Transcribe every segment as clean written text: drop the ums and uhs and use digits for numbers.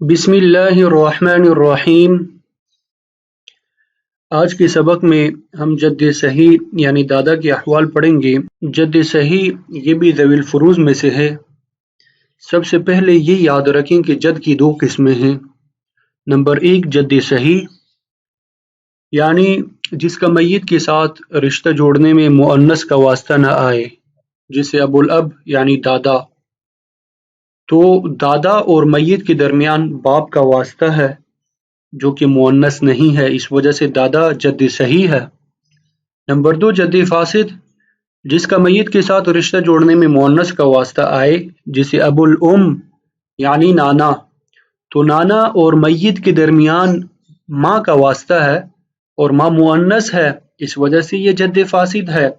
बिस्मिल्लाहिर्रहमानिर्रहीम। आज के सबक में हम जद्द सही यानी दादा के अहवाल पढ़ेंगे। जद्द सही ये भी ज़वील फ़ुरूज़ में से है। सबसे पहले ये याद रखें कि जद की दो किस्में हैं। नंबर एक जद्द सही यानी जिसका मैयत के साथ रिश्ता जोड़ने में मुअन्नस का वास्ता न आए, जिसे अबुल अब यानी दादा। तो दादा और मैयत के दरमियान बाप का वास्ता है जो कि मुअन्नस नहीं है, इस वजह से दादा जद्द सही है। नंबर दो जद्द फासिद जिसका मैयत के साथ रिश्ता जोड़ने में मुअन्नस का वास्ता आए, जिसे अबुल यानी नाना। तो नाना और मैयत के दरमियान माँ का वास्ता है और माँ मुअन्नस है, इस वजह से ये जद्द फासिद है।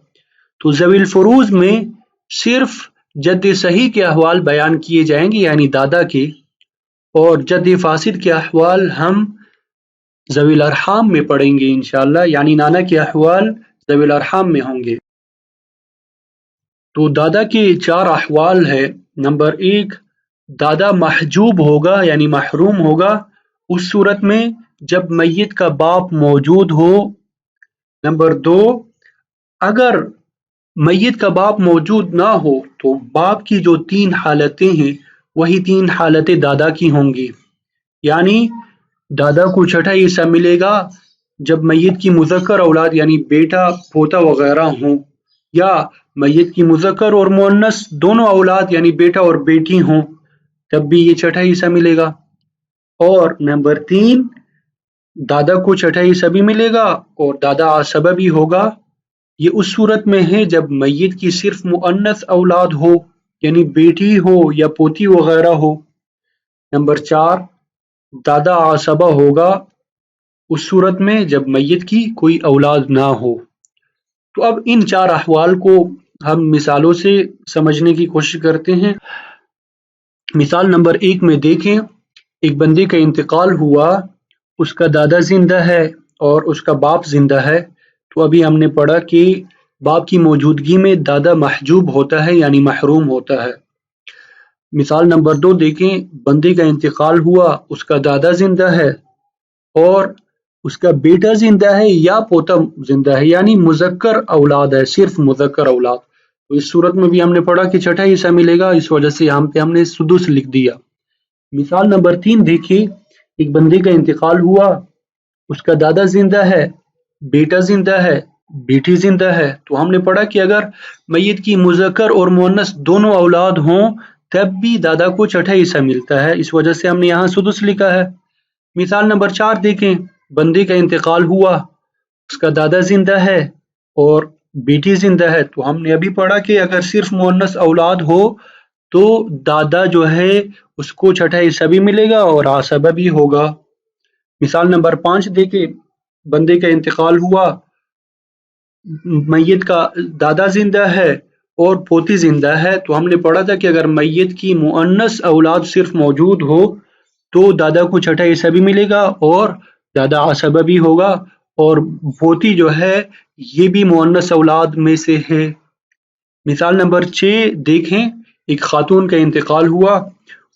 तो ज़वील फ़ुरूज़ में सिर्फ जद्द सही के अहवाल बयान किए जाएंगे यानी दादा के, और जद्द फासिद के अहवाल हम ज़वील अरहाम में पढ़ेंगे इंशाअल्लाह, यानी नाना के अहवाल ज़वील अरहाम में होंगे। तो दादा के चार अहवाल है। नंबर एक, दादा महजूब होगा यानी महरूम होगा उस सूरत में जब मैयत का बाप मौजूद हो। नंबर दो, अगर मैयत का बाप मौजूद ना हो तो बाप की जो तीन हालतें हैं वही तीन हालतें दादा की होंगी, यानी दादा को छठा हिस्सा मिलेगा जब मैयत की मुज़क्कर औलाद यानी बेटा पोता वगैरह हों, या मैयत की मुज़क्कर और मुअन्नस दोनों औलाद यानी बेटा और बेटी हों, तब भी ये छठा हिस्सा मिलेगा। और नंबर तीन, दादा को छठा हिस्सा भी मिलेगा और दादा आसबा भी होगा। ये उस सूरत में है जब मैयत की सिर्फ मुअन्नस औलाद हो यानी बेटी हो या पोती वगैरह हो। नंबर चार, दादा आसबा होगा उस सूरत में जब मैयत की कोई औलाद ना हो। तो अब इन चार अहवाल को हम मिसालों से समझने की कोशिश करते हैं। मिसाल नंबर एक में देखें, एक बंदे का इंतकाल हुआ, उसका दादा जिंदा है और उसका बाप जिंदा है। तो अभी हमने पढ़ा कि बाप की मौजूदगी में दादा महजूब होता है यानी महरूम होता है। मिसाल नंबर दो देखें, बंदे का इंतकाल हुआ, उसका दादा जिंदा है और उसका बेटा जिंदा है या पोता जिंदा है, यानी मुज़क्कर औलाद है, सिर्फ मुज़क्कर औलाद। तो इस सूरत में भी हमने पढ़ा कि छठा हिस्सा मिलेगा, इस वजह से यहाँ पे हमने सुदुस लिख दिया। मिसाल नंबर तीन देखिए, एक बंदे का इंतकाल हुआ, उसका दादा जिंदा है, बेटा जिंदा है, बेटी जिंदा है। तो हमने पढ़ा कि अगर मैयत की मुज़क्कर और मुअन्नस दोनों औलाद हों तब भी दादा को छठा हिस्सा मिलता है, इस वजह से हमने यहाँ सुदुस लिखा है। मिसाल नंबर चार देखें, बंदे का इंतकाल हुआ, उसका दादा जिंदा है और बेटी जिंदा है। तो हमने अभी पढ़ा कि अगर सिर्फ मुअन्नस औलाद हो तो दादा जो है उसको छठा हिस्सा भी मिलेगा और आसबा भी होगा। मिसाल नंबर पांच देखें, बंदे का इंतकाल हुआ, मैयत का दादा जिंदा है और पोती जिंदा है। तो हमने पढ़ा था कि अगर मैयत की मुअन्नस औलाद सिर्फ मौजूद हो तो दादा को छठा हिस्सा भी मिलेगा और दादा आसबा भी होगा, और पोती जो है ये भी मुअन्नस औलाद में से है। मिसाल नंबर 6 देखें, एक खातून का इंतकाल हुआ,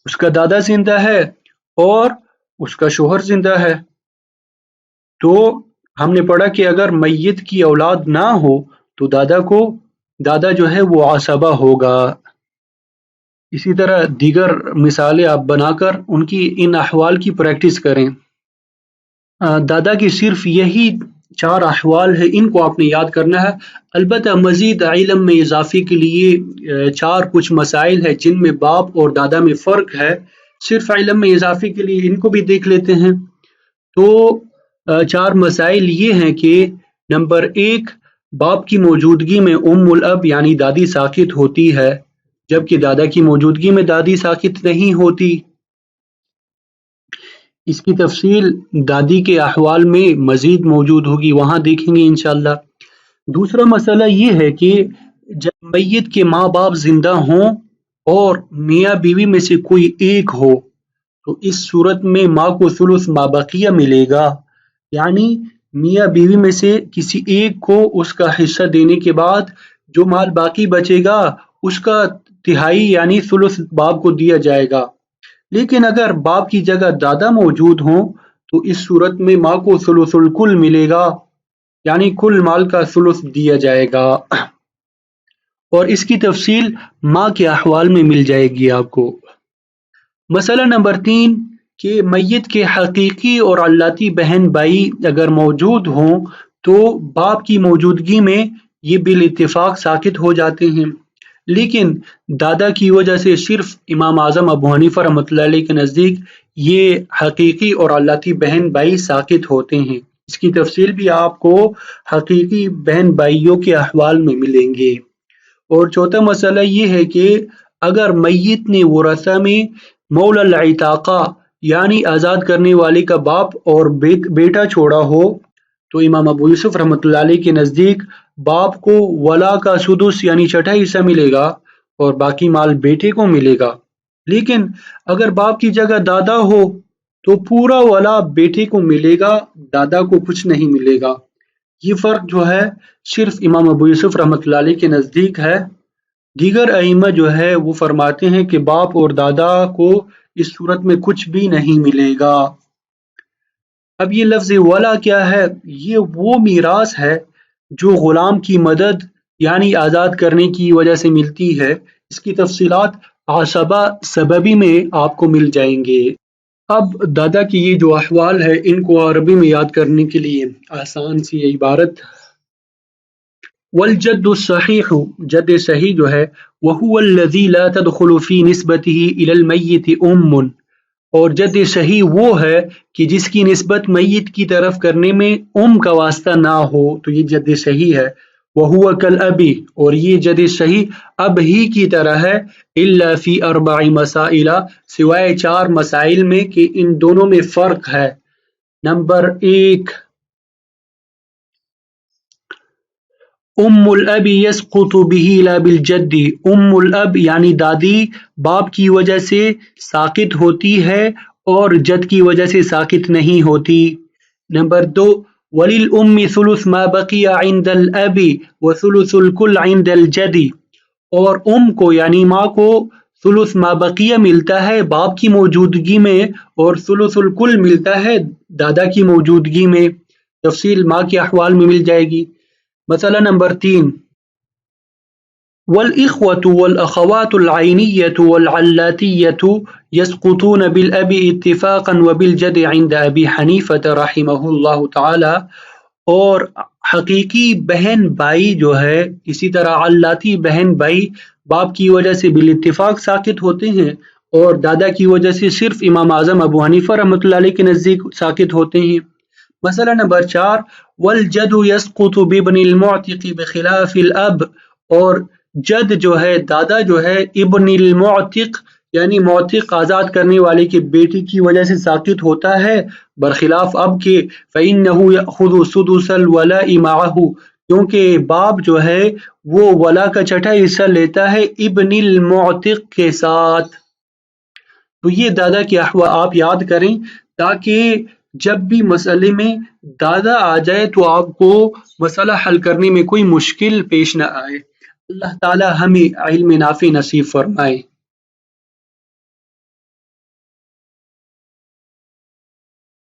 उसका दादा जिंदा है और उसका शोहर जिंदा है। तो हमने पढ़ा कि अगर मैयत की औलाद ना हो तो दादा जो है वो आसबा होगा। इसी तरह दीगर मिसालें आप बनाकर उनकी इन अहवाल की प्रैक्टिस करें। दादा की सिर्फ यही चार अहवाल है, इनको आपने याद करना है। अलबत्ता मजीद इल्म में इजाफे के लिए चार कुछ मसाइल है जिनमें बाप और दादा में फ़र्क है, सिर्फ इल्म में इजाफे के लिए इनको भी देख लेते हैं। तो चार मसाइल ये हैं कि नंबर एक, बाप की मौजूदगी में उम्मुल अब यानी दादी साकित होती है, जबकि दादा की मौजूदगी में दादी साकित नहीं होती। इसकी तफसील दादी के अहवाल में मजीद मौजूद होगी, वहां देखेंगे इंशाअल्लाह। दूसरा मसला ये है कि जब मैयत के माँ बाप जिंदा हों और मियाँ बीवी में से कोई एक हो तो इस सूरत में माँ को सुलुस मा बकिया मिलेगा, यानी मियाँ बीवी में से किसी एक को उसका हिस्सा देने के बाद जो माल बाकी बचेगा उसका तिहाई यानी सुलुस बाप को दिया जाएगा। لیکن اگر باپ کی جگہ دادا موجود ہوں تو اس صورت میں ماں کو ثلث الکل ملے گا، یعنی کل مال کا ثلث دیا جائے گا، اور اس کی تفصیل ماں کے احوال میں مل جائے گی آپ کو۔ مسئلہ نمبر 3 کہ میت کے حقیقی اور علاتی بہن بھائی اگر موجود ہوں تو باپ کی موجودگی میں یہ بالاتفاق ساقط ہو جاتے ہیں، لیکن دادا کی وجہ سے صرف امام اعظم ابو حنیفہ رحمۃ اللہ علیہ کے نزدیک یہ حقیقی اور علاتی بہن بھائی ساقط ہوتے ہیں۔ اس کی تفصیل بھی آپ کو حقیقی بہن بھائیوں کے احوال میں ملیں گے۔ اور چوتھا مسئلہ یہ ہے کہ اگر میت نے ورثہ میں مولا العتاقہ یعنی آزاد کرنے والے کا باپ اور بیٹا چھوڑا ہو تو امام ابو یوسف رحمۃ اللہ علیہ کے نزدیک باپ کو ولا کا سدس یعنی چھٹا حصہ ملے گا اور باقی مال بیٹے کو ملے گا، لیکن اگر باپ کی جگہ دادا ہو تو پورا ولا بیٹے کو ملے گا، دادا کو کچھ نہیں ملے گا۔ یہ فرق جو ہے صرف امام ابو یوسف رحمۃ اللہ علیہ کے نزدیک ہے، دیگر ائمہ جو ہے وہ فرماتے ہیں کہ باپ اور دادا کو اس صورت میں کچھ بھی نہیں ملے گا۔ اب یہ لفظ ولا کیا ہے؟ یہ وہ میراث ہے جو غلام کی مدد یعنی آزاد کرنے کی وجہ سے ملتی ہے۔ اس کی تفصیلات عصبہ سببی میں آپ کو مل جائیں گے۔ اب دادا کی یہ جو احوال ہے ان کو عربی میں یاد کرنے کے لیے آسان سی عبارت، والجد الصحیح، جد صحیح جو ہے وهو الذي لا تدخل في نسبته الى المیت اور جد صحیح وہ ہے کہ جس کی نسبت میت کی طرف کرنے میں کا واسطہ نہ ہو، تو یہ جد صحیح ہے۔ وهو كالأب، اور یہ جد صحیح اب ہی کی طرح ہے، الا في 4 مسائل، سوائے 4 مسائل میں کہ ان دونوں میں فرق ہے۔ نمبر 1، الاب یسقط به لا بالجد، الاب یعنی دادی باپ کی وجہ سے ساقط ہوتی ہے اور جد کی وجہ سے ساقط نہیں ہوتی۔ نمبر 2، وللام ثلث ما بقی عند الاب وثلث الکل عند الجد، اور کو یعنی ماں کو ثلث ما بقیہ ملتا ہے باپ کی موجودگی میں اور ثلث الکل ملتا ہے دادا کی موجودگی میں، تفصیل ماں کے احوال میں مل جائے گی۔ مسئلہ نمبر 3، والإخوة والأخوات العينية والعلاتية يسقطون بالأب اتفاقا وبالجد عند أبي حنيفة رحمه الله تعالى، اور حقیقی بہن بھائی جو ہے اسی طرح علاتی بہن بھائی باپ کی وجہ سے بالاتفاق ساقط ہوتے ہیں اور دادا کی وجہ سے صرف امام اعظم ابو حنیفہ رحمۃ اللہ علیہ کے نزدیک ساقط ہوتے ہیں۔ مسئلہ نمبر 4، والجد يسقط بابن المعتق بخلاف الاب، اور جد جو ہے دادا جو ہے ابن المعتق یعنی معتق آزاد کرنے والے کے بیٹی کی وجہ سے ساقط ہوتا ہے برخلاف اب کے، فإنه يأخذ سدس الولاء معه، کیونکہ باپ جو ہے وہ ولا کا چھٹا حصہ لیتا ہے ابن المعتق کے ساتھ۔ تو یہ دادا کے احوال آپ یاد کریں تاکہ جب بھی مسئلے میں دادا آ جائے تو آپ کو مسئلہ حل کرنے میں کوئی مشکل پیش نہ آئے۔ اللہ تعالی ہمیں علم نافع نصیب فرمائے۔